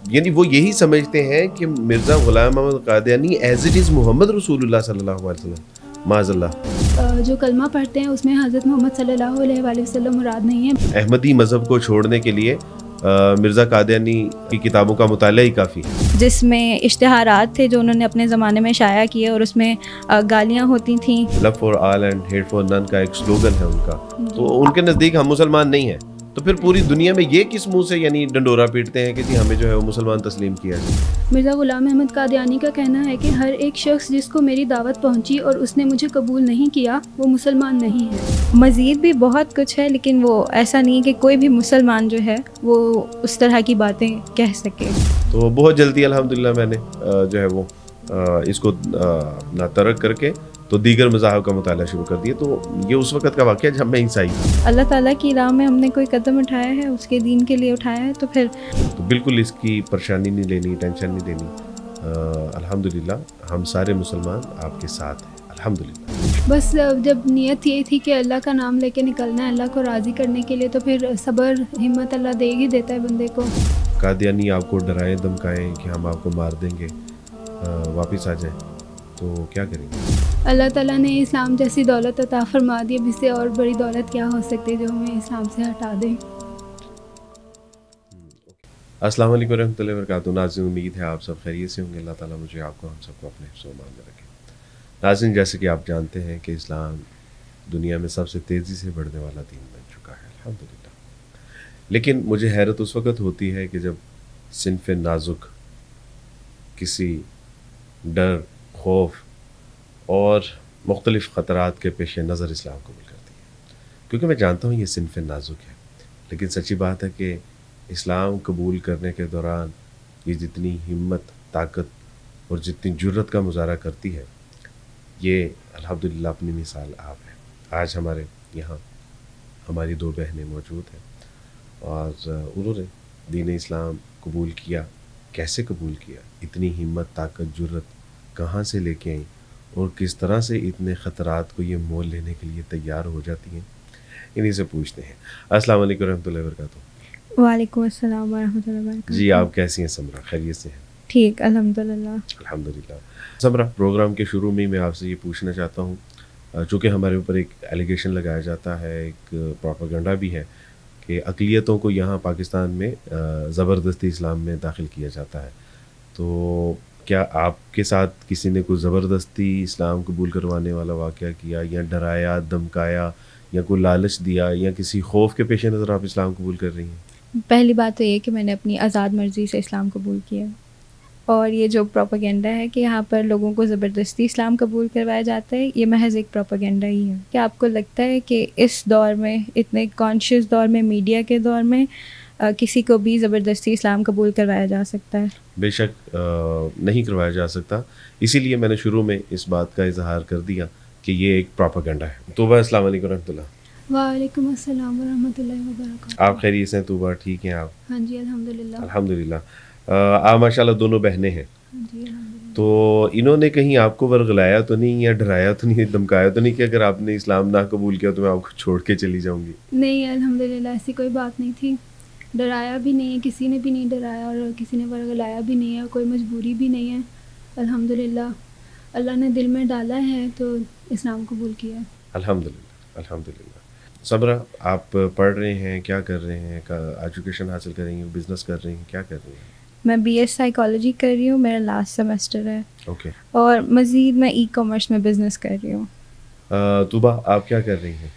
یعنی وہ یہی سمجھتے ہیں کہ Mirza Ghulam Ahmad Qadiani as it is Muhammad رسول اللہ صلی اللہ علیہ وسلم، معاذ اللہ. جو کلمہ پڑھتے ہیں اس میں حضرت محمد صلی اللہ علیہ وآلہ وسلم مراد نہیں ہے. احمدی مذہب کو چھوڑنے کے لیے مرزا قادیانی کی کتابوں کا مطالعہ ہی کافی، جس میں اشتہارات تھے جو انہوں نے اپنے زمانے میں شائع کیے اور اس میں گالیاں ہوتی تھیں. Love for all and hate for none کا ایک سلوگن ہے ان کا. تو ان کے نزدیک ہم مسلمان نہیں ہیں، تو پھر پوری دنیا میں یہ کس منہ سے یعنی ڈنڈورا پیٹتے ہیں کہ جی ہمیں جو ہے وہ مسلمان تسلیم کیا جائے. مرزا غلام احمد قادیانی کا کہنا ہے کہ ہر ایک شخص جس کو میری دعوت پہنچی اور اس نے مجھے قبول نہیں کیا وہ مسلمان نہیں ہے. مزید بھی بہت کچھ ہے، لیکن وہ ایسا نہیں کہ کوئی بھی مسلمان جو ہے وہ اس طرح کی باتیں کہہ سکے. تو بہت جلدی الحمدللہ میں نے جو ہے وہ اس کو اپنا ترک کر کے تو دیگر مذاہب کا مطالعہ شروع کر دیا. تو یہ اس وقت کا واقعہ جب میں عیسائی تھا. اللہ تعالیٰ کی راہ میں ہم نے کوئی قدم اٹھایا ہے، اس کے دین کے لیے اٹھایا ہے، تو پھر تو بالکل اس کی پریشانی نہیں لینی، ٹینشن نہیں لینی. الحمدللہ ہم سارے مسلمان آپ کے ساتھ ہیں الحمدللہ. بس جب نیت یہ تھی کہ اللہ کا نام لے کے نکلنا ہے اللہ کو راضی کرنے کے لیے، تو پھر صبر ہمت اللہ دے ہی دیتا ہے بندے کو. قادیانی آپ کو ڈرائیں دھمکائیں کہ ہم آپ کو مار دیں گے، واپس آ جائیں، تو کیا کریں گے؟ اللہ تعالیٰ نے اسلام جیسی دولت عطا فرما دی، اب اس سے اور بڑی دولت کیا ہو سکتی ہے جو ہمیں اسلام سے ہٹا دے. السلام علیکم ورحمۃ اللہ وبرکاتہ. ناظرین، امید ہے آپ سب خیریت سے ہوں گے. اللہ تعالیٰ مجھے آپ کو ہم سب کو اپنے حفظ و امان میں رکھے. ناظرین، جیسے کہ آپ جانتے ہیں کہ اسلام دنیا میں سب سے تیزی سے بڑھنے والا دین بن چکا ہے الحمدللہ. لیکن مجھے حیرت اس وقت ہوتی ہے کہ جب صنف نازک کسی ڈر، خوف اور مختلف خطرات کے پیش نظر اسلام قبول کرتی ہے. کیونکہ میں جانتا ہوں یہ صنف نازک ہے، لیکن سچی بات ہے کہ اسلام قبول کرنے کے دوران یہ جتنی ہمت، طاقت اور جتنی جرت کا مظاہرہ کرتی ہے، یہ الحمدللہ اپنی مثال آپ ہے. آج ہمارے یہاں ہماری 2 بہنیں موجود ہیں اور انہوں نے دین اسلام قبول کیا. کیسے قبول کیا؟ اتنی ہمت، طاقت، جرت کہاں سے لے کے آئیں اور کس طرح سے اتنے خطرات کو یہ مول لینے کے لیے تیار ہو جاتی ہیں، انہیں سے پوچھتے ہیں. السلام علیکم ورحمۃ اللہ وبرکاتہ. وعلیکم السلام ورحمۃ اللہ وبرکاتہ. جی، آپ کیسی ہیں سمرا؟ خیریت سے ہیں؟ ٹھیک، الحمدللہ. الحمدللہ. سمرا، پروگرام کے شروع میں آپ سے یہ پوچھنا چاہتا ہوں، چونکہ ہمارے اوپر ایک ایلیگیشن لگایا جاتا ہے، ایک پروپیگنڈا بھی ہے کہ اقلیتوں کو یہاں پاکستان میں زبردستی اسلام میں داخل کیا جاتا ہے. تو کیا آپ کے ساتھ کسی نے کوئی زبردستی اسلام قبول کروانے والا واقعہ کیا، یا ڈرایا، دھمکایا، یا کوئی لالچ دیا، یا کسی خوف کے پیش نظر آپ اسلام قبول کر رہی ہیں؟ پہلی بات تو یہ کہ میں نے اپنی آزاد مرضی سے اسلام قبول کیا، اور یہ جو پروپیگنڈا ہے کہ یہاں پر لوگوں کو زبردستی اسلام قبول کروایا جاتا ہے، یہ محض ایک پروپیگنڈا ہی ہے. کیا آپ کو لگتا ہے کہ اس دور میں، اتنے کانشیس دور میں، میڈیا کے دور میں، کسی کو بھی زبردستی اسلام قبول کروایا جا سکتا ہے؟ بے شک نہیں کروایا جا سکتا. اسی لیے میں نے شروع میں اس بات کا اظہار کر دیا کہ یہ ایک پروپیگنڈا ہے. توبہ، السلام علیکم ورحمۃ اللہ. وعلیکم السلام ورحمۃ اللہ وبرکاتہ. آپ خیریت سے ہیں توبہ؟ ٹھیک ہیں آپ؟ ہاں جی الحمدللہ. الحمدللہ. آپ ماشاء اللہ دونوں بہنیں ہیں. ہاں جی الحمدللہ. تو انہوں نے کہیں آپ کو ورغلایا تو نہیں، یا ڈرایا تو نہیں، دھمکایا تو نہیں کہ اگر آپ نے اسلام نہ قبول کیا تو میں آپ کو چھوڑ کے چلی جاؤں گی؟ نہیں، الحمدللہ ایسی کوئی بات نہیں تھی. ڈرایا بھی نہیں ہے، کسی نے بھی نہیں ڈرایا، اور کسی نے ورغلایا بھی نہیں ہے، کوئی مجبوری بھی نہیں ہے. الحمدللہ اللہ نے دل میں ڈالا ہے تو اسلام قبول کیا ہے. الحمدللہ الحمدللہ. سمرا، آپ پڑھ رہے ہیں، کیا کر رہے ہیں؟ ایجوکیشن حاصل کر رہی ہیں، بزنس کر رہی ہیں، کیا کر رہی ہیں؟ میں بی ایس سائیکالوجی کر رہی ہوں، میرا لاسٹ سیمسٹر ہے. اوکے. اور مزید میں ای کامرس میں بزنس کر رہی ہوں. توبہ، آپ کیا کر رہی ہیں؟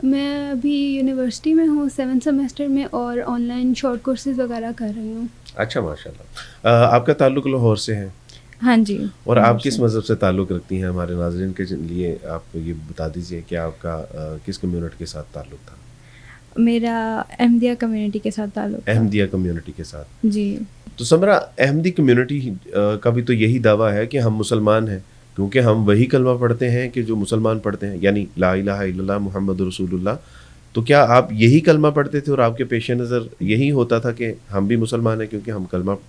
میں ابھی یونیورسٹی میں ہوں 7 سیمسٹر میں، اور آن لائن شارٹ کورسز وغیرہ کر رہی ہوں. اچھا، ماشاء اللہ. آپ کا تعلق لاہور سے ہے؟ ہاں جی. اور آپ کس مذہب سے تعلق رکھتی ہیں؟ ہمارے ناظرین کے لیے آپ یہ بتا دیجیے کہ آپ کا کس کمیونٹی کے ساتھ تعلق تھا؟ میرا احمدیہ کمیونٹی کے ساتھ تعلق تھا. احمدیہ کمیونٹی کے ساتھ؟ جی. تو سمرا، احمدی کمیونٹی کا بھی تو یہی دعویٰ ہے کہ ہم مسلمان ہیں، کیونکہ ہم وہی کلمہ پڑھتے ہیں کہ جو مسلمان پڑھتے ہیں، یعنی لا الہ الا اللہ محمد رسول اللہ. تو کیا آپ یہی کلمہ پڑھتے تھے اور آپ کے پیش نظر یہی ہوتا تھا کہ ہم بھی مسلمان ہیں کیونکہ ہم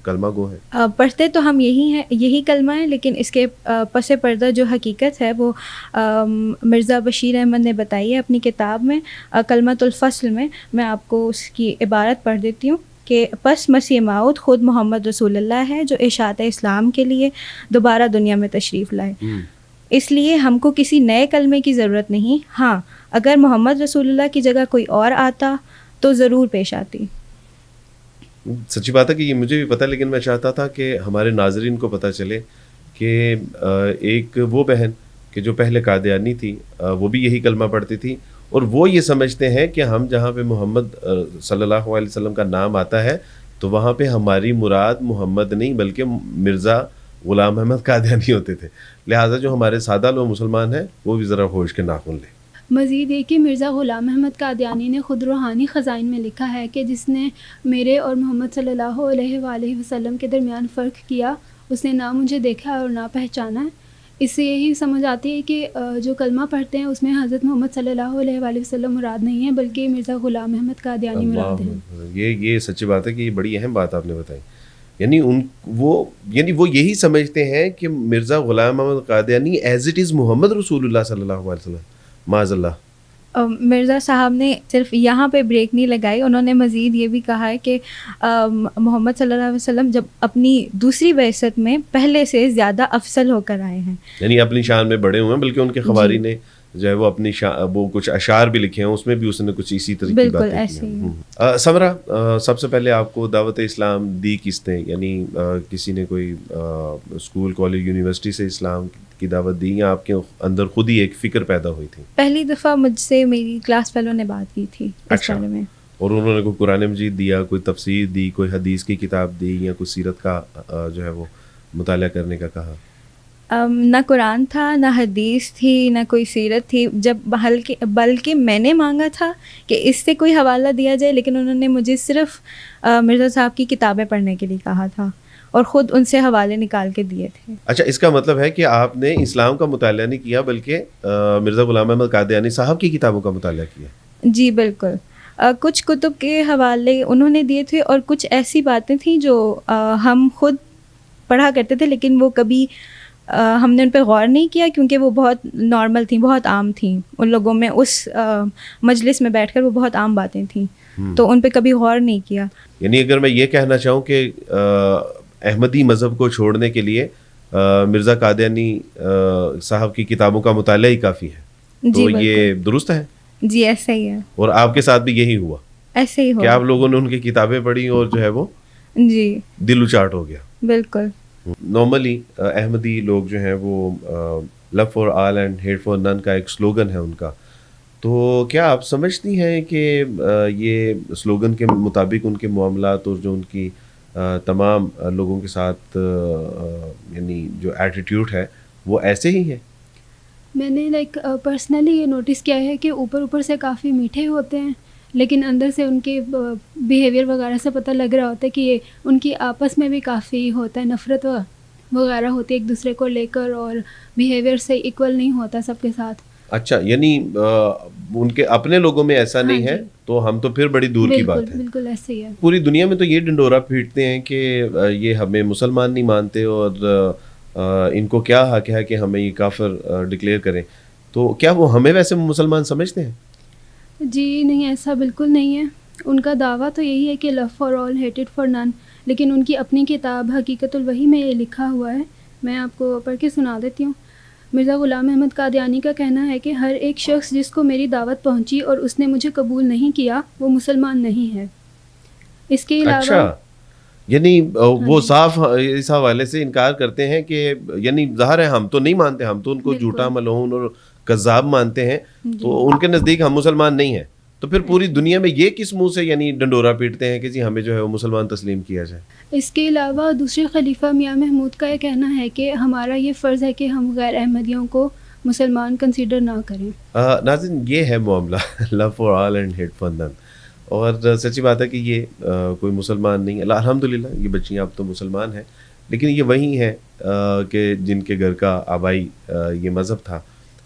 کلمہ گو ہیں؟ پڑھتے تو ہم یہی کلمہ ہے، لیکن اس کے پس پردہ جو حقیقت ہے وہ مرزا بشیر احمد نے بتائی ہے اپنی کتاب میں کلمۃ الفصل میں. میں آپ کو اس کی عبارت پڑھ دیتی ہوں کہ پس مسیح موعود خود محمد رسول اللہ ہے جو اشاعت اسلام کے لیے دوبارہ دنیا میں تشریف لائے. اس لیے ہم کو کسی نئے کلمے کی ضرورت نہیں. ہاں اگر محمد رسول اللہ کی جگہ کوئی اور آتا تو ضرور پیش آتی. سچی بات ہے کہ یہ مجھے بھی پتہ، لیکن میں چاہتا تھا کہ ہمارے ناظرین کو پتہ چلے کہ ایک وہ بہن کہ جو پہلے قادیانی تھی وہ بھی یہی کلمہ پڑھتی تھی، اور وہ یہ سمجھتے ہیں کہ ہم جہاں پہ محمد صلی اللہ علیہ وسلم کا نام آتا ہے تو وہاں پہ ہماری مراد محمد نہیں بلکہ مرزا غلام احمد قادیانی ہوتے تھے. لہٰذا جو ہمارے سادہ لوگ مسلمان ہیں وہ بھی ذرا ہوش کے ناخن لیں. مزید یہ کہ مرزا غلام احمد قادیانی نے خود روحانی خزائن میں لکھا ہے کہ جس نے میرے اور محمد صلی اللہ علیہ وآلہ وسلم کے درمیان فرق کیا، اس نے نہ مجھے دیکھا اور نہ پہچانا. اس سے یہی سمجھ آتی ہے کہ جو کلمہ پڑھتے ہیں اس میں حضرت محمد صلی اللہ علیہ وآلہ وسلم مراد نہیں ہے بلکہ مرزا غلام احمد قادیانی مراد ہیں. یہ سچی بات ہے کہ یہ بڑی اہم بات آپ نے بتائی. یعنی وہ یہی سمجھتے ہیں کہ Mirza Ghulam Ahmad Qadiani as it is Muhammad رسول اللہ صلی اللہ علیہ وسلم. معاذ اللہ. مرزا صاحب نے صرف یہاں پہ بریک نہیں لگائی، انہوں نے مزید یہ بھی کہا ہے کہ محمد صلی اللہ علیہ وسلم جب اپنی دوسری بعثت میں پہلے سے زیادہ افضل ہو کر آئے ہیں، یعنی اپنی شان میں بڑے ہوئے ہیں، بلکہ ان کے خواری نے جو ہے وہ اپنی وہ کچھ اشعار بھی لکھے ہیں، اس میں بھی اس نے کچھ اسی طرح کی باتیں کی ہیں. سمرا، سب سے پہلے آپ کو دعوت اسلام دی کس نے؟ یعنی کسی نے کوئی اسکول کالج یونیورسٹی سے اسلام کی دعوت دی یا آپ کے اندر خود ہی ایک فکر پیدا ہوئی تھی؟ پہلی دفعہ مجھ سے میری کلاس فیلو نے بات کی تھی اس بارے میں. اور انہوں نے کوئی قرآن مجید دیا، کوئی تفسیر دی، کوئی حدیث کی کتاب دی یا کوئی سیرت کا جو ہے وہ مطالعہ کرنے کا کہا؟ نہ قرآن تھا، نہ حدیث تھی، نہ کوئی سیرت تھی. بلکہ میں نے مانگا تھا کہ اس سے کوئی حوالہ دیا جائے، لیکن انہوں نے مجھے صرف مرزا صاحب کی کتابیں پڑھنے کے لیے کہا تھا اور خود ان سے حوالے نکال کے دیے تھے. اچھا، اس کا مطلب ہے کہ آپ نے اسلام کا مطالعہ نہیں کیا بلکہ مرزا غلام احمد قادیانی صاحب کی کتابوں کا مطالعہ کیا؟ جی بالکل. کچھ کتب کے حوالے انہوں نے دیے تھے اور کچھ ایسی باتیں تھیں جو ہم خود پڑھا کرتے تھے لیکن وہ کبھی ہم نے ان پہ غور نہیں کیا کیونکہ وہ بہت نارمل تھیں، بہت عام تھیں. ان لوگوں میں اس مجلس میں بیٹھ کر وہ بہت عام باتیں تھیں تو ان پہ کبھی غور نہیں کیا. یعنی اگر میں یہ کہنا چاہوں کہ احمدی مذہب کو چھوڑنے کے لیے مرزا قادیانی صاحب کی کتابوں کا مطالعہ ہی کافی ہے، تو یہ درست ہے؟ جی ایسا ہی ہے. اور آپ کے ساتھ بھی یہی ہوا؟ ایسے ہی ہوا کہ آپ لوگوں نے ان کی کتابیں پڑھی اور جو ہے وہ جی دل اچاٹ ہو گیا؟ بالکل. نارملی احمدی لوگ جو ہیں وہ love for all and hate for none کا ایک سلوگن ہے ان کا، تو کیا آپ سمجھتی ہیں کہ یہ سلوگن کے مطابق ان کے معاملات اور جو ان کی تمام لوگوں کے ساتھ یعنی جو ایٹیٹیوڈ ہے وہ ایسے ہی ہے؟ میں نے پرسنلی یہ نوٹس کیا ہے کہ اوپر سے کافی میٹھے ہوتے ہیں لیکن اندر سے ان کے بیہیویئر وغیرہ سے پتہ لگ رہا ہوتا ہے کہ یہ ان کی آپس میں بھی کافی ہوتا ہے، نفرت وغیرہ ہوتی ہے ایک دوسرے کو لے کر اور بیہیویئر سے ایکول نہیں ہوتا سب کے ساتھ. اچھا، یعنی ان کے اپنے لوگوں میں ایسا نہیں ہے تو ہم تو پھر بڑی دور کی بات ہے. بالکل ایسے ہی ہے. پوری دنیا میں تو یہ ڈنڈورا پھیٹتے ہیں کہ یہ ہمیں مسلمان نہیں مانتے اور ان کو کیا حق ہے کہ ہمیں یہ کافر ڈکلیئر کریں، تو کیا وہ ہمیں ویسے مسلمان سمجھتے ہیں؟ جی نہیں، ایسا بالکل نہیں ہے. ان کا دعویٰ تو یہی ہے کہ love for all hated for none, لیکن ان کی اپنی کتاب حقیقت الوحی میں یہ لکھا ہوا ہے. میں آپ کو پڑھ کے سنا دیتی ہوں. مرزا غلام احمد قادیانی کا کہنا ہے کہ ہر ایک شخص جس کو میری دعوت پہنچی اور اس نے مجھے قبول نہیں کیا وہ مسلمان نہیں ہے. اس کے علاوہ اچھا، یعنی وہ صاف اس حوالے سے انکار کرتے ہیں کہ یعنی ظاہر ہے ہم تو نہیں مانتے، ہم تو ان کو جھوٹا ملعون اور کذاب مانتے ہیں، تو ان کے نزدیک ہم مسلمان نہیں ہیں. تو پھر پوری دنیا میں یہ کس منہ سے یعنی ڈنڈورا پیٹتے ہیں کہ جی ہمیں جو ہے وہ مسلمان تسلیم کیا جائے؟ اس کے علاوہ دوسرے خلیفہ میاں محمود کا یہ کہنا ہے کہ ہمارا یہ فرض ہے کہ ہم غیر احمدیوں کو مسلمان کنسیڈر نہ کریں. ناظرین، یہ ہے معاملہ love for all and hate for none. اور سچی بات ہے کہ یہ کوئی مسلمان نہیں، الحمدللہ یہ بچیاں اب تو مسلمان ہیں، لیکن یہ وہی ہیں کہ جن کے گھر کا آبائی یہ مذہب تھا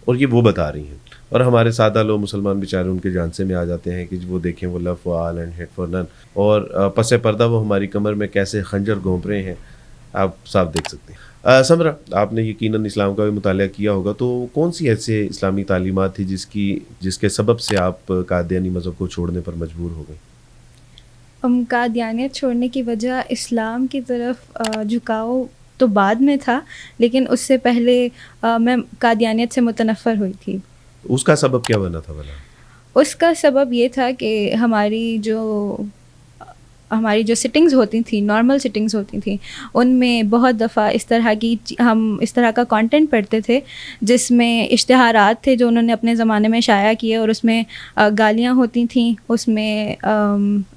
اور یہ وہ بتا رہی ہیں. اور ہمارے سادہ لوگ مسلمان بیچارے ان کے جانسے میں آ جاتے ہیں کہ وہ دیکھیں وہ love for all and hate for none, اور پس پردہ وہ ہماری کمر میں کیسے خنجر گھونپ رہے ہیں، آپ صاحب دیکھ سکتے ہیں. سمرا، آپ نے یقیناً اسلام کا بھی مطالعہ کیا ہوگا، تو کون سی ایسے اسلامی تعلیمات تھی جس کے سبب سے آپ قادیانی مذہب کو چھوڑنے پر مجبور ہو گئے؟ قادیانیت چھوڑنے کی وجہ اسلام کی طرف جھکاؤ تو بعد میں تھا، لیکن اس سے پہلے میں قادیانیت سے متنفر ہوئی تھی. اس کا سبب کیا بنا تھا بھلا؟ اس کا سبب یہ تھا کہ ہماری جو سٹنگز ہوتی تھیں، نارمل سٹنگز ہوتی تھیں، ان میں بہت دفعہ ہم اس طرح کا کانٹینٹ پڑھتے تھے جس میں اشتہارات تھے جو انہوں نے اپنے زمانے میں شائع کیے، اور اس میں گالیاں ہوتی تھیں، اس میں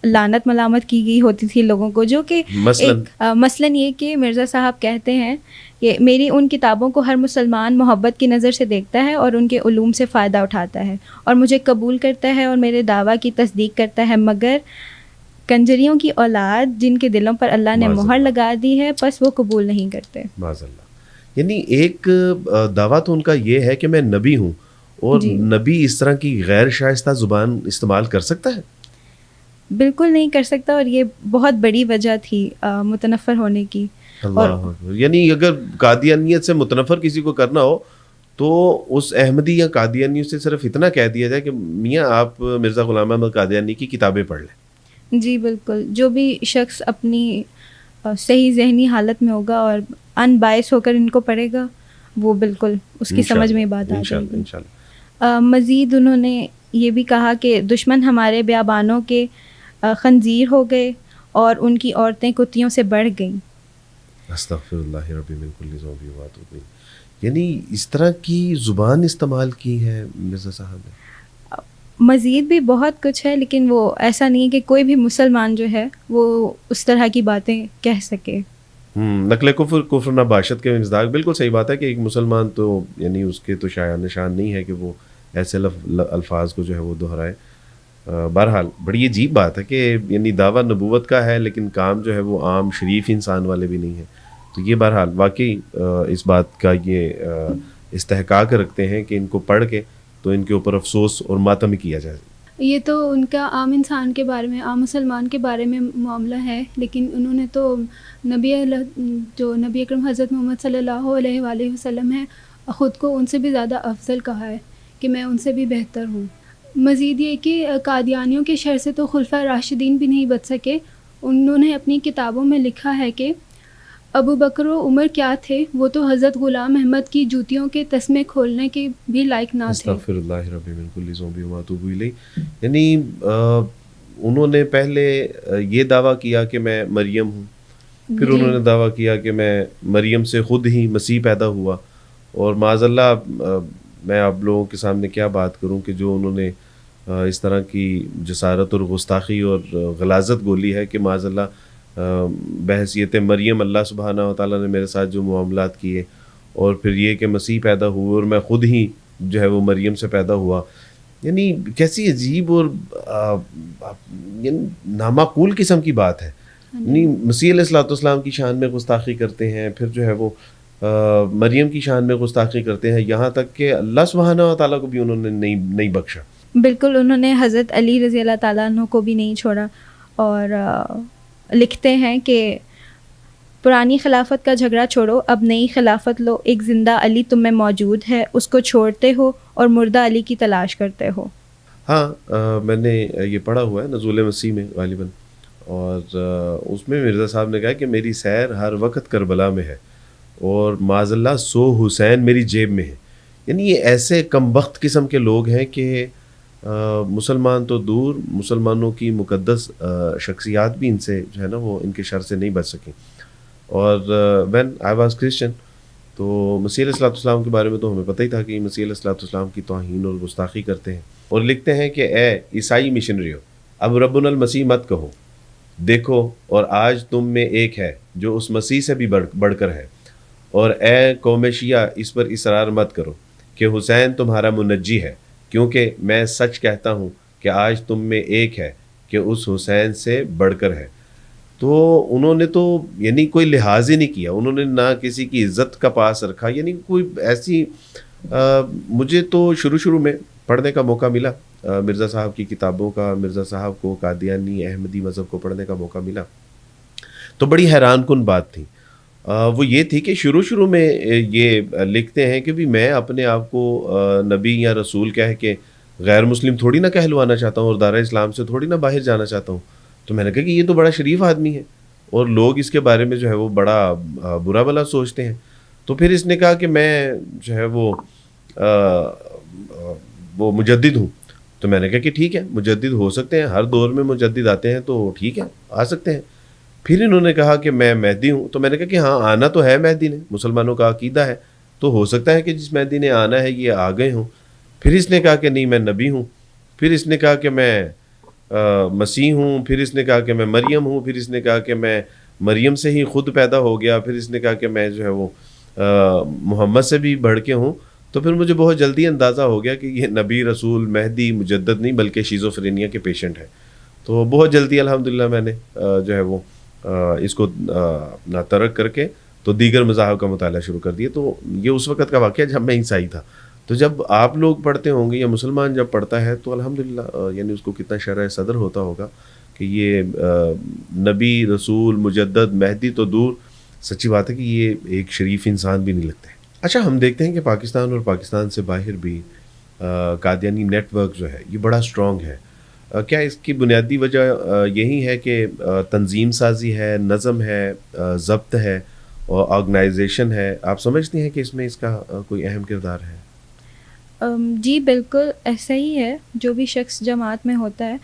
لعنت ملامت کی گئی ہوتی تھی لوگوں کو، جو کہ مثلاً یہ کہ مرزا صاحب کہتے ہیں کہ میری ان کتابوں کو ہر مسلمان محبت کی نظر سے دیکھتا ہے اور ان کے علوم سے فائدہ اٹھاتا ہے اور مجھے قبول کرتا ہے اور میرے دعویٰ کی تصدیق کرتا ہے، مگر کنجریوں کی اولاد جن کے دلوں پر اللہ نے مہر لگا دی ہے، بس وہ قبول نہیں کرتے. معاذ اللہ. یعنی ایک دعویٰ تو ان کا یہ ہے کہ میں نبی ہوں، اور نبی اس طرح کی غیر شائستہ زبان استعمال کر سکتا ہے؟ بالکل نہیں کر سکتا، اور یہ بہت بڑی وجہ تھی متنفر ہونے کی. اللہ، یعنی اگر قادیانیت سے متنفر کسی کو کرنا ہو تو اس احمدی یا قادیانی سے صرف اتنا کہہ دیا جائے کہ میاں آپ مرزا غلام احمد قادیانی کی کتابیں پڑھ لیں. جی بالکل، جو بھی شخص اپنی صحیح ذہنی حالت میں ہوگا اور ان باعث ہو کر ان کو پڑھے گا، وہ بالکل اس کی سمجھ میں بات آ جائے گی. مزید انہوں نے یہ بھی کہا کہ دشمن ہمارے بیابانوں کے خنزیر ہو گئے اور ان کی عورتیں کتیوں سے بڑھ گئیں. استغفر اللہ ربی من کل ذنب واتوب الیہ. یعنی اس طرح کی زبان استعمال کی ہے مرزا صاحب نے. مزید بھی بہت کچھ ہے، لیکن وہ ایسا نہیں ہے کہ کوئی بھی مسلمان جو ہے وہ اس طرح کی باتیں کہہ سکے. نقل کفر نباشت کے مزداق، بالکل صحیح بات ہے کہ ایک مسلمان تو یعنی اس کے تو شایع نشان نہیں ہے کہ وہ ایسے الفاظ کو جو ہے وہ دہرائے. بہرحال بڑی عجیب بات ہے کہ یعنی دعویٰ نبوت کا ہے لیکن کام جو ہے وہ عام شریف انسان والے بھی نہیں ہیں. تو یہ بہرحال واقعی اس بات کا یہ استحقاق رکھتے ہیں کہ ان کو پڑھ کے تو ان کے اوپر افسوس اور ماتم کیا جائے. یہ تو ان کا عام انسان کے بارے میں، عام مسلمان کے بارے میں معاملہ ہے، لیکن انہوں نے تو جو نبی اکرم حضرت محمد صلی اللہ علیہ وآلہ وسلم ہے، خود کو ان سے بھی زیادہ افضل کہا ہے کہ میں ان سے بھی بہتر ہوں. مزید یہ کہ قادیانیوں کے شر سے تو خلفۂ راشدین بھی نہیں بچ سکے. انہوں نے اپنی کتابوں میں لکھا ہے کہ ابو بکر و عمر کیا تھے، وہ تو حضرت غلام احمد کی جوتیوں کے تسمے کھولنے کے بھی لائق نہ تھے. استغفر اللہ ربی من کل ذنب واتوب الیہ. یعنی انہوں نے پہلے یہ دعویٰ کیا کہ میں مریم ہوں، پھر انہوں نے دعویٰ کیا کہ میں مریم سے خود ہی مسیح پیدا ہوا، اور معاذ اللہ میں آپ لوگوں کے سامنے کیا بات کروں کہ جو انہوں نے اس طرح کی جسارت اور گستاخی اور غلاظت گولی ہے کہ معاذ اللہ بحیثیت مریم اللہ سبحانہ و تعالیٰ نے میرے ساتھ جو معاملات کیے، اور پھر یہ کہ مسیح پیدا ہوئے اور میں خود ہی جو ہے وہ مریم سے پیدا ہوا. یعنی کیسی عجیب اور یعنی نامعقول قسم کی بات ہے. یعنی مسیح علیہ الصلوۃ والسلام کی شان میں گستاخی کرتے ہیں، پھر جو ہے وہ مریم کی شان میں گستاخی کرتے ہیں، یہاں تک کہ اللہ سبحانہ و تعالیٰ کو بھی انہوں نے نہیں بخشا. بالکل، انہوں نے حضرت علی رضی اللہ تعالیٰ عنہ کو بھی نہیں چھوڑا، اور لکھتے ہیں کہ پرانی خلافت کا جھگڑا چھوڑو، اب نئی خلافت لو، ایک زندہ علی تم میں موجود ہے، اس کو چھوڑتے ہو اور مردہ علی کی تلاش کرتے ہو. ہاں میں نے یہ پڑھا ہوا ہے نزول مسیح میں غالباً، اور اس میں مرزا صاحب نے کہا کہ میری سیر ہر وقت کربلا میں ہے اور معاذ اللہ 100 حسین میری جیب میں ہے. یعنی یہ ایسے کم بخت قسم کے لوگ ہیں کہ مسلمان تو دور، مسلمانوں کی مقدس شخصیات بھی ان سے جو ہے نا وہ ان کے شر سے نہیں بچ سکیں. اور وین آئی واز کرسچن تو مسیح علیہ الصلوۃ والسلام کے بارے میں تو ہمیں پتہ ہی تھا کہ مسیح علیہ الصلوۃ والسلام کی توہین اور گستاخی کرتے ہیں، اور لکھتے ہیں کہ اے عیسائی مشنریو، اب ربنا المسیح مت کہو، دیکھو اور آج تم میں ایک ہے جو اس مسیح سے بھی بڑھ کر ہے، اور اے قوم شیعہ اس پر اصرار مت کرو کہ حسین تمہارا منجی ہے، کیونکہ میں سچ کہتا ہوں کہ آج تم میں ایک ہے کہ اس حسین سے بڑھ کر ہے. تو انہوں نے تو یعنی کوئی لحاظ ہی نہیں کیا، انہوں نے نہ کسی کی عزت کا پاس رکھا. یعنی کوئی ایسی مجھے تو شروع میں پڑھنے کا موقع ملا مرزا صاحب کی کتابوں کا، مرزا صاحب کو قادیانی احمدی مذہب کو پڑھنے کا موقع ملا، تو بڑی حیران کن بات تھی. وہ یہ تھی کہ شروع میں یہ لکھتے ہیں کہ بھی میں اپنے آپ کو نبی یا رسول کہہ کے غیر مسلم تھوڑی نہ کہلوانا چاہتا ہوں اور دارِ اسلام سے تھوڑی نہ باہر جانا چاہتا ہوں. تو میں نے کہا کہ یہ تو بڑا شریف آدمی ہے اور لوگ اس کے بارے میں جو ہے وہ بڑا برا بھلا سوچتے ہیں. تو پھر اس نے کہا کہ میں جو ہے وہ مجدد ہوں. تو میں نے کہا کہ ٹھیک ہے, مجدد ہو سکتے ہیں, ہر دور میں مجدد آتے ہیں تو ٹھیک ہے, آ سکتے ہیں. پھر انہوں نے کہا کہ میں مہدی ہوں. تو میں نے کہا کہ ہاں آنا تو ہے مہدی نے, مسلمانوں کا عقیدہ ہے, تو ہو سکتا ہے کہ جس مہدی نے آنا ہے یہ آ گئے ہوں. پھر اس نے کہا کہ نہیں میں نبی ہوں. پھر اس نے کہا کہ میں مسیح ہوں. پھر اس نے کہا کہ میں مریم ہوں. پھر اس نے کہا کہ میں مریم سے ہی خود پیدا ہو گیا. پھر اس نے کہا کہ میں جو ہے وہ محمد سے بھی بڑھ کے ہوں. تو پھر مجھے بہت جلدی اندازہ ہو گیا کہ یہ نبی, رسول, مہدی, مجدد نہیں بلکہ شیزوفرینیا کے پیشنٹ ہیں. تو بہت جلدی الحمدللہ میں نے جو ہے وہ اس کو اپنا ترک کر کے تو دیگر مذاہب کا مطالعہ شروع کر دیا. تو یہ اس وقت کا واقعہ جب میں عیسائی تھا. تو جب آپ لوگ پڑھتے ہوں گے یا مسلمان جب پڑھتا ہے تو الحمدللہ یعنی اس کو کتنا شرح صدر ہوتا ہوگا کہ یہ نبی, رسول, مجدد, مہدی تو دور, سچی بات ہے کہ یہ ایک شریف انسان بھی نہیں لگتے. اچھا, ہم دیکھتے ہیں کہ پاکستان اور پاکستان سے باہر بھی قادیانی نیٹ ورک جو ہے یہ بڑا اسٹرانگ ہے. کیا اس کی بنیادی وجہ یہی ہے کہ تنظیم سازی ہے, نظم ہے, ضبط ہے اور آرگنائزیشن ہے؟ آپ سمجھتے ہیں کہ اس میں اس کا کوئی اہم کردار ہے؟ جی بالکل ایسا ہی ہے. جو بھی شخص جماعت میں ہوتا ہے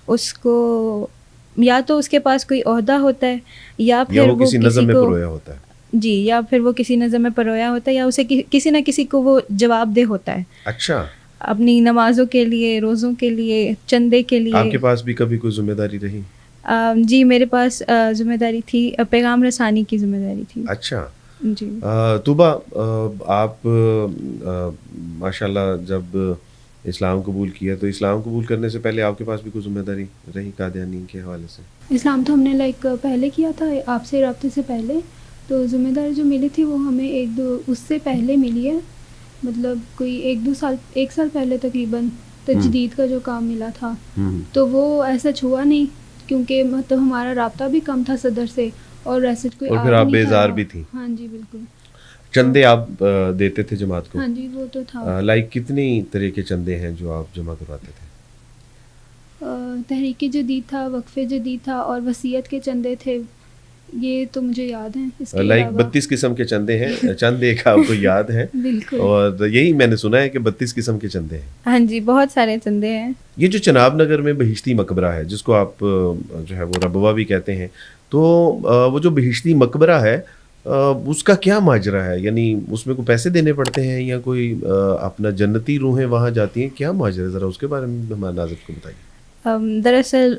اس کو یا تو اس کے پاس کوئی عہدہ ہوتا ہے یا پھر وہ کسی نظم میں پرویا ہوتا ہے. جی, یا پھر وہ کسی نظم میں پرویا ہوتا ہے یا اسے کسی نہ کسی کو وہ جواب دہ ہوتا ہے. اچھا, اپنی نمازوں کے لیے, روزوں کے لیے, چندے کے لیے. آپ کے پاس بھی کبھی کوئی ذمہ داری رہی؟ جی میرے پاس ذمہ داری تھی, پیغام رسانی کی ذمہ داری تھی. اچھا جی. طوبہ, آپ ماشاءاللہ جب اسلام قبول کیا تو اسلام قبول کرنے سے پہلے آپ کے پاس بھی کوئی ذمہ داری رہی قادیانی کے حوالے سے؟ اسلام تو ہم نے پہلے کیا تھا آپ سے رابطے سے پہلے. تو ذمہ داری جو ملی تھی وہ ہمیں اس سے پہلے ملی ہے. مطلب کوئی ایک سال پہلے تقریباً تجدید کا جو کام ملا تھا تو وہ ایسا ہوا نہیں کیونکہ مطلب ہمارا رابطہ بھی کم تھا صدر سے اور ایسے کوئی اور پھر آپ بیزار بھی تھی. ہاں جی بالکل. چندے آپ دیتے تھے جماعت کو؟ ہاں جی وہ تو تھا. کتنی طرح کے چندے ہیں جو آپ جمع کرواتے تھے؟ تحریک جدید تھا, وقف جدید تھا اور وصیت کے چندے تھے. یہ تو مجھے یاد ہیں. 32 قسم کے چندے ہیں, چند ایک آپ کو یاد ہیں؟ بالکل. اور یہی میں نے سنا ہے کہ 32 قسم کے چندے ہیں. ہاں جی بہت سارے چندے ہیں. یہ جو چناب نگر میں بہشتی مقبرہ ہے جس کو آپ جو ہے وہ ربوہ بھی کہتے ہیں, تو وہ جو بہشتی مقبرہ ہے اس کا کیا ماجرا ہے؟ یعنی اس میں کوئی پیسے دینے پڑتے ہیں یا کوئی اپنا جنتی روحیں وہاں جاتی ہیں, کیا ماجرا ہے؟ ذرا اس کے بارے میں ہمارے ناظرین کو بتائیے. دراصل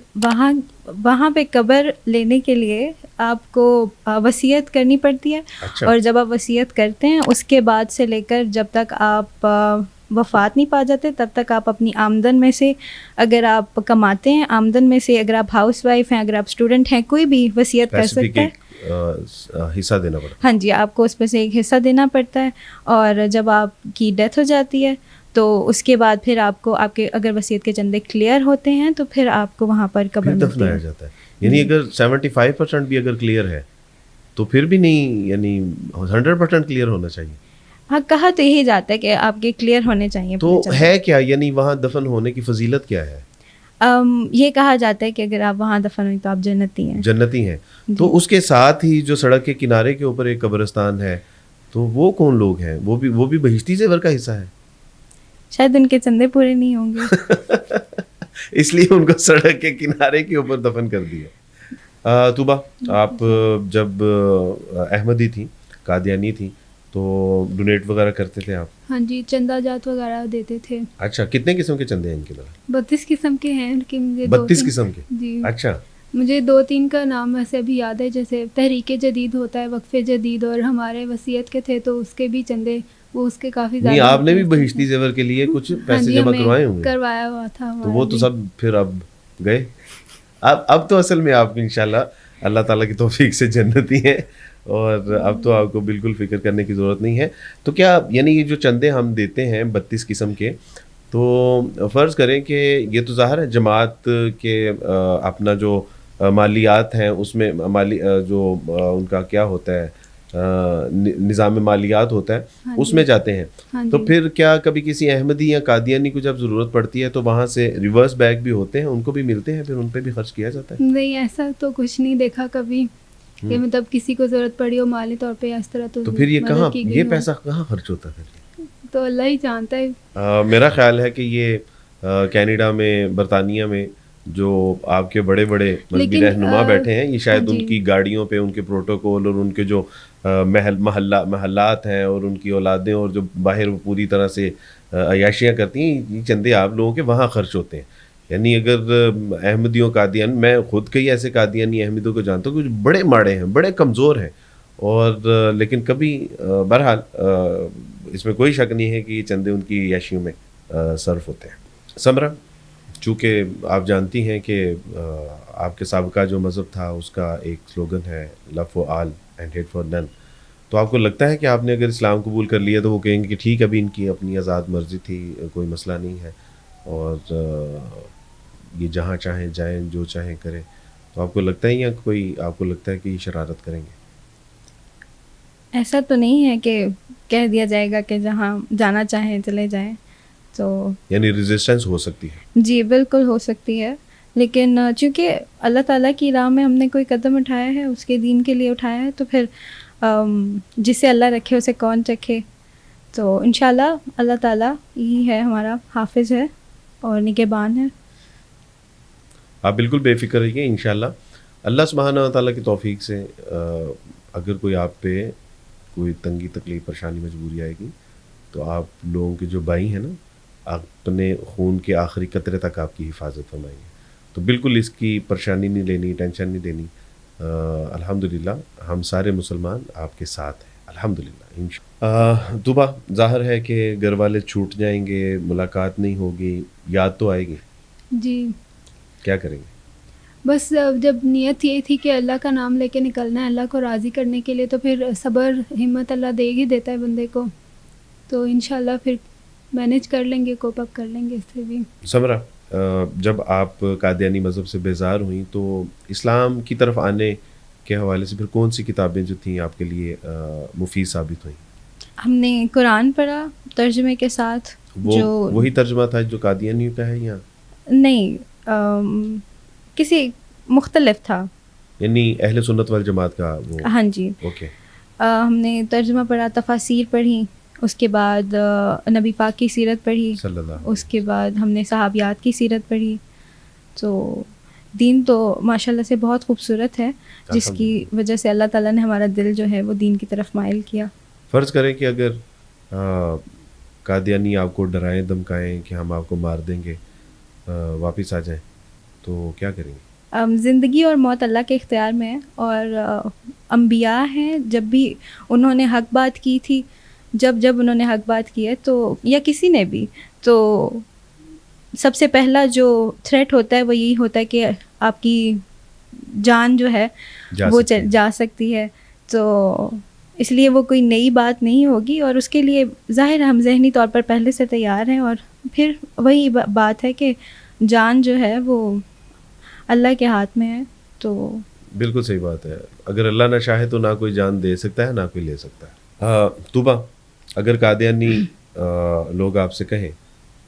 وہاں پہ قبر لینے کے لیے آپ کو وصیت کرنی پڑتی ہے. اچھا. اور جب آپ وصیت کرتے ہیں اس کے بعد سے لے کر جب تک آپ وفات نہیں پا جاتے تب تک آپ اپنی آمدن میں سے, اگر آپ کماتے ہیں آمدن میں سے, اگر آپ ہاؤس وائف ہیں, اگر آپ اسٹوڈنٹ ہیں, کوئی بھی وصیت کر سکتا ہے. حصہ دینا پڑتا ہے. ہاں جی, آپ کو اس میں سے ایک حصہ دینا پڑتا ہے. اور جب آپ کی ڈیتھ ہو جاتی ہے تو اس کے بعد پھر آپ کو آپ کے اگر وصیت کے چندے کلیئر ہوتے ہیں تو پھر آپ کو وہاں پر قبر دفنایا جاتا ہے. یعنی اگر 75% بھی اگر کلیئر ہے تو پھر بھی نہیں, یعنی 100% کلیئر ہونا چاہیے. ہاں کہا تو یہی جاتا ہے کہ آپ کے کلیئر ہونے چاہیے. تو ہے کیا, یعنی وہاں دفن ہونے کی فضیلت کیا ہے؟ یہ کہا جاتا ہے کہ اگر آپ وہاں دفن ہوئیں تو آپ جنتی ہیں. جنتی ہیں. تو اس کے ساتھ ہی جو سڑک کے کنارے کے اوپر ایک قبرستان ہے تو وہ کون لوگ ہیں؟ وہ بھی بہشتی زیور کا حصہ ہے؟ شاید ان کے چندے پورے نہیں ہوں گے اس لیے ان کو سڑک کے کنارے کے اوپر دفن کر دیا. طوبہ, آپ جب احمدی تھیں, قادیانی تھیں, تو ڈونیٹ وغیرہ کرتے تھے آپ؟ ہاں جی, چندہ جات وغیرہ دیتے تھے. اچھا, کتنے قسم کے چندے ہیں ان کے طرف؟ 32 قسم کے ہیں. 32 قسم کے؟ جی. اچھا, مجھے 2-3 کا نام ویسے ابھی یاد ہے, جیسے تحریک جدید ہوتا ہے, وقف جدید, اور ہمارے وصیت کے تھے تو اس کے بھی چندے وہ اس کے کافی زیادہ. نہیں, آپ نے بھی بہشتی زیور کے لیے کچھ پیسے جمع کروائے ہوں گے؟ کروایا ہوا تھا. تو وہ تو سب پھر اب گئے. اب تو اصل میں آپ انشاءاللہ اللہ تعالیٰ کی توفیق سے جنتی ہیں اور اب تو آپ کو بالکل فکر کرنے کی ضرورت نہیں ہے. تو کیا یعنی یہ جو چندے ہم دیتے ہیں 32 قسم کے, تو فرض کریں کہ یہ تو ظاہر ہے جماعت کے اپنا جو مالیات ہیں اس میں جو ان کا کیا ہوتا ہے, نظام مالیات ہوتا ہے ہاں اس جی. میں جاتے ہیں. ہاں تو جی. پھر کیا کبھی کسی احمدی یا قادیانی کو جب ضرورت پڑتی ہے تو وہاں سے ریورس بیک بھی ہوتے ہیں, ان کو بھی ملتے ہیں, پھر ان پہ بھی خرچ کیا جاتا ہے؟ نہیں, ایسا تو کچھ نہیں دیکھا کبھی کہ مطلب کسی کو ضرورت پڑی ہو مالی طور پہ اس طرح. تو پھر یہ کہاں, یہ پیسہ کہاں خرچ ہوتا ہے؟ تو اللہ ہی جانتا ہے. میرا خیال ہے کہ یہ کینیڈا میں, برطانیہ میں جو آپ کے بڑے بڑے مذہبی رہنما بیٹھے ہیں, یہ شاید ان کی گاڑیوں پہ ان کے پروٹوکول اور ان کے جو محلات ہیں اور ان کی اولادیں اور جو باہر وہ پوری طرح سے عیاشیاں کرتی ہیں, یہ چندے آپ لوگوں کے وہاں خرچ ہوتے ہیں. یعنی اگر احمدیوں قادیان, میں خود کئی ایسے قادیانی احمدیوں کو جانتا ہوں کہ بڑے ماڑے ہیں, بڑے کمزور ہیں, اور لیکن کبھی بہرحال اس میں کوئی شک نہیں ہے کہ یہ چندے ان کی عیاشیوں میں صرف ہوتے ہیں. سمرا, چونکہ آپ جانتی ہیں کہ آپ کے سابقہ جو مذہب تھا اس کا ایک سلوگن ہے love for all and hate for none, تو آپ کو لگتا ہے کہ آپ نے اگر اسلام قبول کر لیا تو وہ کہیں گے کہ ٹھیک, ابھی ان کی اپنی آزاد مرضی تھی, کوئی مسئلہ نہیں ہے, اور یہ جہاں چاہیں جائیں, جو چاہیں کریں, تو آپ کو لگتا ہے یا کوئی آپ کو لگتا ہے کہ یہ شرارت کریں گے؟ ایسا تو نہیں ہے کہ کہہ دیا جائے گا کہ جہاں جانا چاہیں چلے جائیں, تو یعنی ریزسٹنس ہو سکتی ہے؟ جی بالکل ہو سکتی ہے, لیکن چونکہ اللہ تعالیٰ کی راہ میں ہم نے کوئی قدم اٹھایا ہے, اس کے دین کے لیے اٹھایا ہے, تو پھر جسے اللہ رکھے اسے کون چکھے. تو انشاءاللہ اللہ تعالیٰ یہی ہے ہمارا حافظ ہے اور نگہبان ہے. آپ بالکل بے فکر رہیے, انشاءاللہ اللہ سبحانہ و تعالیٰ کی توفیق سے اگر کوئی آپ پہ کوئی تنگی تکلیف پریشانی مجبوری آئے گی تو آپ لوگوں کے جو بھائی ہیں نا, اپنے خون کے آخری قطرے تک آپ کی حفاظت فرمائیں گے. تو بالکل اس کی پریشانی نہیں لینی, ٹینشن نہیں لینی. الحمدللہ ہم سارے مسلمان آپ کے ساتھ ہیں, الحمدللہ. طوبہ, ظاہر ہے کہ گھر والے چھوٹ جائیں گے, ملاقات نہیں ہوگی, یاد تو آئے گی, جی کیا کریں گے؟ بس جب نیت یہی تھی کہ اللہ کا نام لے کے نکلنا ہے اللہ کو راضی کرنے کے لیے, تو پھر صبر ہمت اللہ دے ہی دیتا ہے بندے کو, تو انشاءاللہ پھر مینیج کر لیں گے, کوپ اپ کر لیں گے اس سے بھی. سمرا, جب آپ قادیانی مذہب سے بیزار ہوئیں تو اسلام کی طرف آنے کے حوالے سے پھر کون سی کتابیں جو تھیں آپ کے لیے مفید ثابت ہوئیں؟ ہم نے قرآن پڑھا ترجمے کے ساتھ. وہی ترجمہ تھا جو قادیانیوں کا ہے یا نہیں, کسی مختلف تھا, یعنی اہل سنت والجماعت کا وہ؟ ہاں جی. اوکے. ہم نے ترجمہ پڑھا, تفاسیر پڑھی, اس کے بعد نبی پاک کی سیرت پڑھی, اس کے بعد ہم نے صحابیات کی سیرت پڑھی. تو دین تو ماشاءاللہ سے بہت خوبصورت ہے, جس کی وجہ سے اللہ تعالیٰ نے ہمارا دل جو ہے وہ دین کی طرف مائل کیا. فرض کریں کہ اگر قادیانی آپ کو ڈرائیں دھمکائیں کہ ہم آپ کو مار دیں گے, واپس آ جائیں, تو کیا کریں گے؟ زندگی اور موت اللہ کے اختیار میں ہے, اور انبیاء ہیں, جب بھی انہوں نے حق بات کی تھی, جب انہوں نے حق بات کی ہے, تو یا کسی نے بھی, تو سب سے پہلا جو تھریٹ ہوتا ہے وہ یہی ہوتا ہے کہ آپ کی جان جو ہے وہ جا سکتی ہے. تو اس لیے وہ کوئی نئی بات نہیں ہوگی, اور اس کے لیے ظاہر ہم ذہنی طور پر پہلے سے تیار ہیں. اور پھر وہی بات ہے کہ جان جو ہے وہ اللہ کے ہاتھ میں ہے. تو بالکل صحیح بات ہے, اگر اللہ نہ چاہے تو نہ کوئی جان دے سکتا ہے نہ کوئی لے سکتا ہے. طوبہ, اگر قادیانی لوگ آپ سے کہیں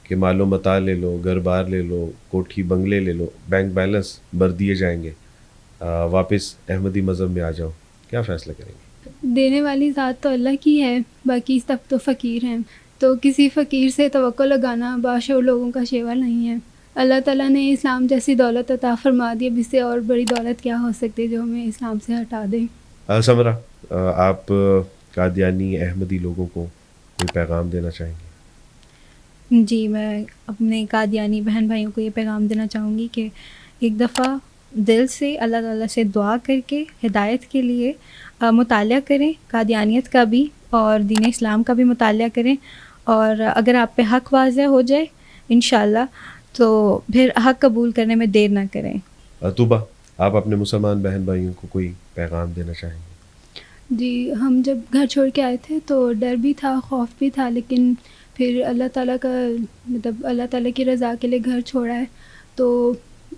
کہ مال و متاع لے لو, گھر بار لے لو, کوٹھی بنگلے لے لو, بینک بیلنس بھر دیے جائیں گے, واپس احمدی مذہب میں آ جاؤ, کیا فیصلہ کریں گے؟ دینے والی ذات تو اللہ کی ہے, باقی سب تو فقیر ہیں, تو کسی فقیر سے توقع لگانا باشعور لوگوں کا شیوا نہیں ہے. اللہ تعالیٰ نے اسلام جیسی دولت عطا فرما دی, اب اس سے اور بڑی دولت کیا ہو سکتی ہے جو ہمیں اسلام سے ہٹا دے. سمرا, آپ قادیانی احمدی لوگوں کو کوئی پیغام دینا چاہیں گے؟ جی, میں اپنے قادیانی بہن بھائیوں کو یہ پیغام دینا چاہوں گی کہ ایک دفعہ دل سے اللہ تعالیٰ سے دعا کر کے ہدایت کے لیے مطالعہ کریں, قادیانیت کا بھی اور دین اسلام کا بھی مطالعہ کریں, اور اگر آپ پہ حق واضح ہو جائے انشاءاللہ تو پھر حق قبول کرنے میں دیر نہ کریں. طوبہ, آپ اپنے مسلمان بہن بھائیوں کو کوئی پیغام دینا چاہیں گے؟ جی, ہم جب گھر چھوڑ کے آئے تھے تو ڈر بھی تھا, خوف بھی تھا, لیکن پھر اللہ تعالیٰ کا اللہ تعالیٰ کی رضا کے لیے گھر چھوڑا ہے. تو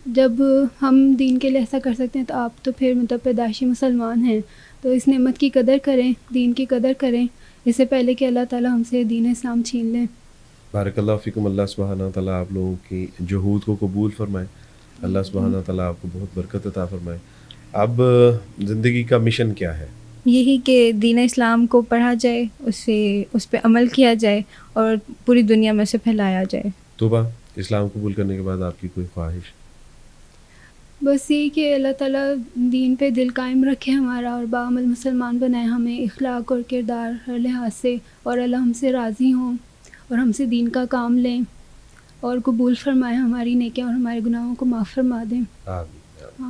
جب ہم دین کے لیے ایسا کر سکتے ہیں تو آپ تو پھر پیدائشی مسلمان ہیں, تو اس نعمت کی قدر کریں, دین کی قدر کریں, اس سے پہلے کہ اللہ تعالیٰ ہم سے دین اسلام چھین لیں. بارک اللہ فیکم. اللہ سبحانہ تعالیٰ آپ لوگوں کی جہود کو قبول فرمائے. اللہ سبحانہ تعالیٰ آپ کو بہت برکت عطا فرمائے. اب زندگی کا مشن کیا ہے؟ یہی کہ دین اسلام کو پڑھا جائے, اس پہ عمل کیا جائے اور پوری دنیا میں سے پھیلایا جائے. توبہ, اسلام قبول کرنے کے بعد آپ کی کوئی خواہش؟ بس یہی کہ اللہ تعالیٰ دین پہ دل قائم رکھے ہمارا اور باعمل مسلمان بنائے ہمیں, اخلاق اور کردار ہر لحاظ سے, اور اللہ ہم سے راضی ہوں اور ہم سے دین کا کام لیں اور قبول فرمائے ہماری نیکیاں اور ہمارے گناہوں کو معاف فرما دیں. آمین.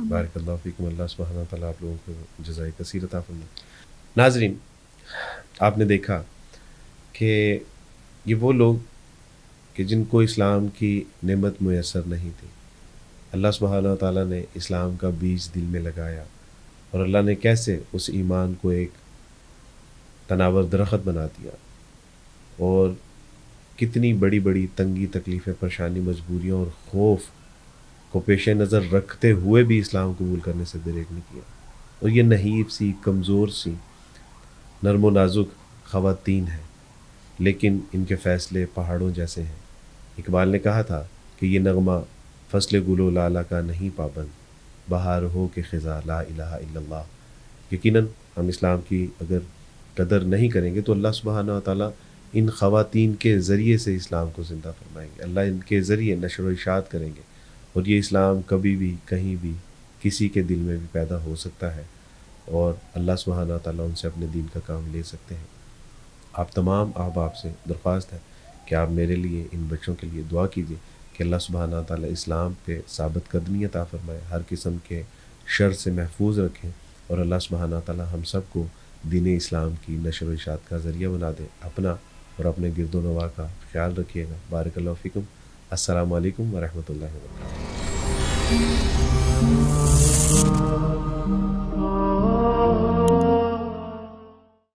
بارک اللہ فیکم. اللہ سبحانہ تعالیٰ آپ لوگوں کو جزائے کثیر عطا فرمائے. ناظرین, آپ نے دیکھا کہ یہ وہ لوگ کہ جن کو اسلام کی نعمت میسر نہیں تھی, اللہ سبحانہ تعالیٰ نے اسلام کا بیج دل میں لگایا اور اللہ نے کیسے اس ایمان کو ایک تناور درخت بنا دیا, اور کتنی بڑی بڑی تنگی, تکلیفیں, پریشانی, مجبوریاں اور خوف کو پیش نظر رکھتے ہوئے بھی اسلام قبول کرنے سے دریغ نہیں کیا. اور یہ نحیف سی, کمزور سی, نرم و نازک خواتین ہیں, لیکن ان کے فیصلے پہاڑوں جیسے ہیں. اقبال نے کہا تھا کہ یہ نغمہ فصل گل و لالا کا نہیں پابند, بہار ہو کہ خزاں لا الہ الا اللہ. یقیناً ہم اسلام کی اگر قدر نہیں کریں گے تو اللہ سبحانہ و تعالیٰ ان خواتین کے ذریعے سے اسلام کو زندہ فرمائیں گے. اللہ ان کے ذریعے نشر و اشاعت کریں گے, اور یہ اسلام کبھی بھی کہیں بھی کسی کے دل میں بھی پیدا ہو سکتا ہے, اور اللہ سبحانہ و تعالیٰ ان سے اپنے دین کا کام لے سکتے ہیں. آپ تمام احباب سے درخواست ہے کہ آپ میرے لیے, ان بچوں کے لیے دعا کیجیے کہ اللہ سبحانہ و تعالیٰ اسلام پہ ثابت قدمی عطا فرمائے, ہر قسم کے شر سے محفوظ رکھیں, اور اللہ سبحانہ و تعالیٰ ہم سب کو دین اسلام کی نشر و اشاعت کا ذریعہ بنا دے. اپنا اور اپنے گرد و نواح کا خیال رکھیے گا. بارک اللہ فیکم. السلام علیکم ورحمۃ اللہ وبرکاتہ.